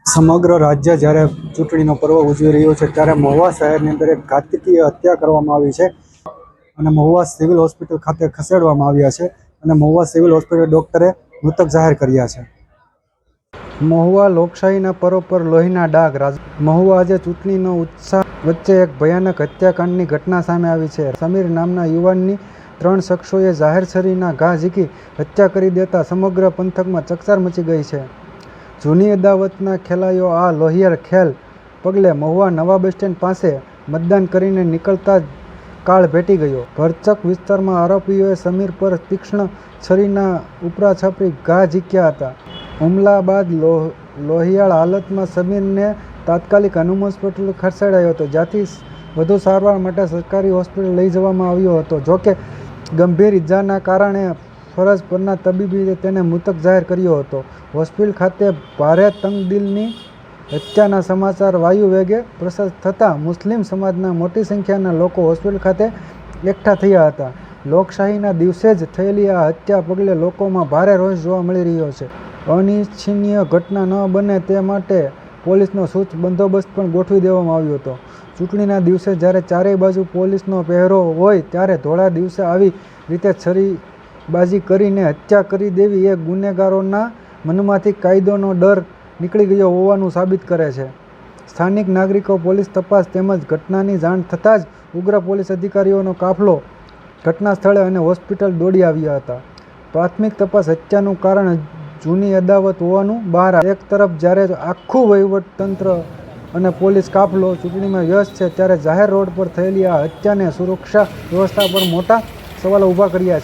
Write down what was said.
સમગ્ર રાજ્ય જ્યારે ચૂંટણીનો પર્વ ઉજવી રહ્યું છે ત્યારે મહુવા શહેરની અંદર એક ઘાતકીય હત્યા કરવામાં આવી છે અને મહુવા સિવિલ હોસ્પિટલ ખાતે ખસેડવામાં આવ્યા છે અને મહુવા સિવિલ હોસ્પિટલ ડૉક્ટરે મૃતક જાહેર કર્યા છે। મહુવા લોકશાહીના પર્વ પર લોહીના ડાઘ। મહુવા આજે ચૂંટણીનો ઉત્સાહ વચ્ચે એક ભયાનક હત્યાકાંડની ઘટના સામે આવી છે। સમીર નામના યુવાનની 3 શખ્સોએ જાહેર છરીના ઘા ઝીકી હત્યા કરી દેતા સમગ્ર પંથકમાં ચકચાર મચી ગઈ છે। જૂની અદાવતના ખેલાયો આ લોહિયાળ ખેલ પગલે મહુવા નવા બસ સ્ટેન્ડ પાસે મતદાન કરીને નીકળતા જ કાળ ભેટી ગયો। ભરચક વિસ્તારમાં આરોપીઓએ સમીર પર તીક્ષ્ણ છરીના ઉપરાછાપરી ઘા ઝીક્યા હતા। હુમલા બાદ લોહિયાળ હાલતમાં સમીરને તાત્કાલિક હનુમ હોસ્પિટલ ખસેડાયો હતો, જ્યાંથી વધુ સારવાર માટે સરકારી હોસ્પિટલ લઈ જવામાં આવ્યો હતો। જોકે ગંભીર ઇજાના કારણે ફરજ પરના તબીબે તેને મૃતક જાહેર કર્યો હતો। હોસ્પિટલ ખાતે ભારે તંગદિલની હત્યાના સમાચાર વાયુ વેગે પ્રસારિત થતાં મુસ્લિમ સમાજના મોટી સંખ્યાના લોકો હોસ્પિટલ ખાતે એકઠા થયા હતા। લોકશાહીના દિવસે જ થયેલી આ હત્યા પગલે લોકોમાં ભારે રોષ જોવા મળી રહ્યો છે। અનિચ્છનીય ઘટના ન બને તે માટે પોલીસનો ચુસ્ત બંદોબસ્ત પણ ગોઠવી દેવામાં આવ્યો હતો। ચૂંટણીના દિવસે જ્યારે ચારેય બાજુ પોલીસનો પહેરો હોય ત્યારે ધોળા દિવસે આવી રીતે છરીબાજી કરીને હત્યા કરી દેવી એ ગુનેગારોના મનમાંથી કાયદોનો ડર નીકળી ગયો હોવાનું સાબિત કરે છે। સ્થાનિક નાગરિકો પોલીસ તપાસ તેમજ ઘટનાની જાણ થતાં જ ઉગ્ર પોલીસ અધિકારીઓનો કાફલો ઘટના સ્થળે અને હોસ્પિટલ દોડી આવ્યા હતા। પ્રાથમિક તપાસ હત્યાનું કારણ જૂની અદાવત હોવાનું બહાર આવ્યું। એક તરફ જ્યારે આખું વહીવટતંત્ર અને પોલીસ કાફલો ચૂંટણીમાં વ્યસ્ત છે, ત્યારે જાહેર રોડ પર થયેલી આ હત્યાને સુરક્ષા વ્યવસ્થા પર મોટા સવાલો ઊભા કર્યા છે।